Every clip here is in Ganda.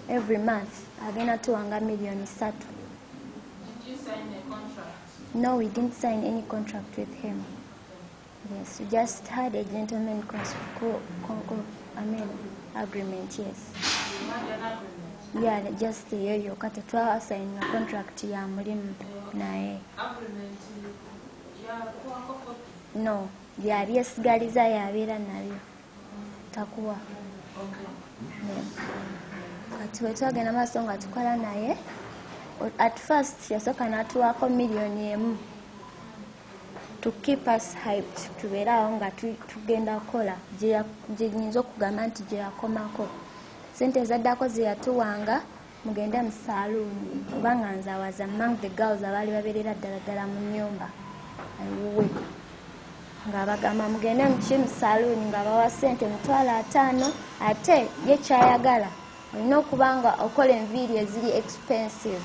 every month agenda tuwanga million 3. Did you sign a contract? No, we didn't sign any contract with him. Yes, we just had a gentleman agreement, yes. You had an agreement? Yeah, just the year kati twasign a contract ya mulimu naye. Agreement ya kuwako copy? No, byesigaliza yabeera nabyo. Takuwa. Okay. Kati bwe twagenda maaso nga tukola naye, at first yasooka n'atuwaako $1,000,000 to keep us hyped, tubeere awo nga tugenda kukola gye nyinza okugamba nti gye yakomako. Sente ezaddako ze yatuwanga mugende mu saaluuni kubanga nze I was among the girls abaali babeerera ddala mu nnyumba awuwe nga bagamba mugende mu saaluuni nga bawa sente $5,000 ate ye kyayagala olina okuba nga okola enviiri eziri expensive.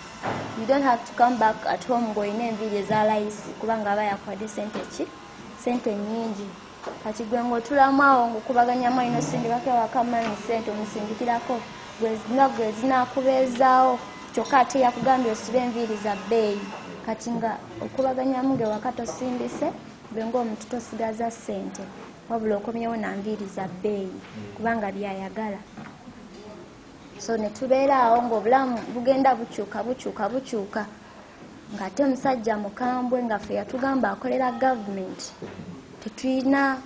You don't have to come back at home ng'olina enviiri eza layisi kubanga aba yakwadde sente nnyingi. Kati gwe ng'otulamu awo ng'okubaganyamu alina osindikako ewaka mami sente omusindikirako nga gwe zinaakubeezaawo kyokka ate yakugambye osibe enviiri za bbeeyi. Kati nga okubaganyamu ng'ewaka tosindise gwe ng'omuntu tosigaza ssente wabula okomyewo na nviiri za bbeeyi kubanga byayagala. So ne tubeera awo ng'obulamu bugenda bukyuka ng'ate omusajja mukambwe nga ffe yatugamba akolera gavumenti. Tetulina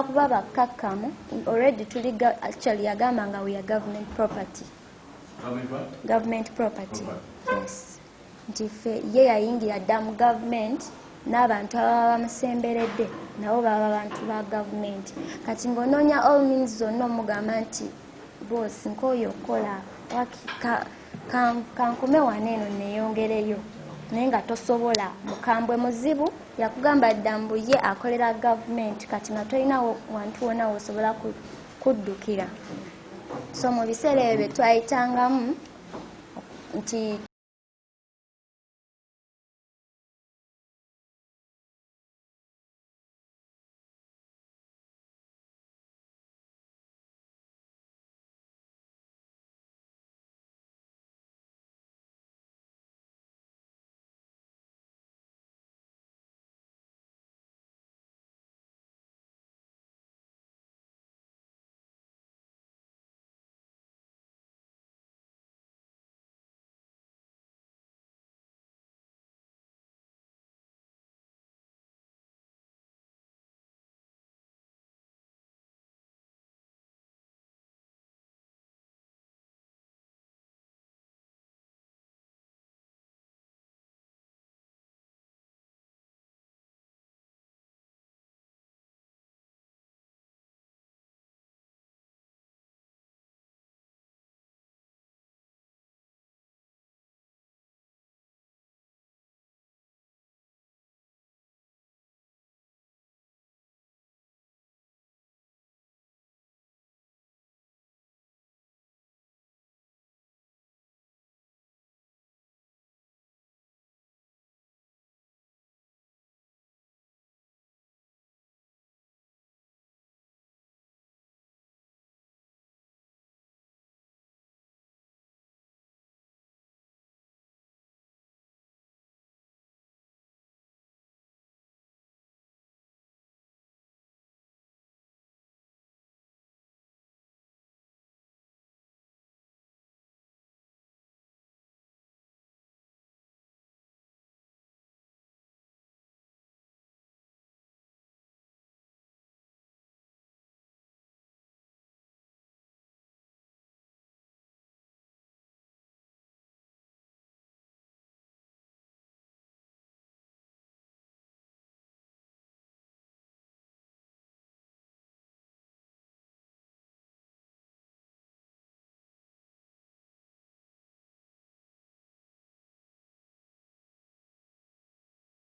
kuba bakkakkamu. Already actually yagamba nga we are government property. Government property. Yes. Nti ffe ye yayingira dda mu gavumenti n'abantu ababa bamusemberedde nabo baba bantu ba gavumenti. Kati ng'onoonya all means zonna omugamba nti bosi nk'oyo okola kankome wano eno neeyongereyo naye nga tosobola mukambwe muzibu yakugamba dda mbu ye akolera gavumenti kati nga tolina wantu wonna wosobola kuddukira. So mu biseera ebyo bye twayitangamu nti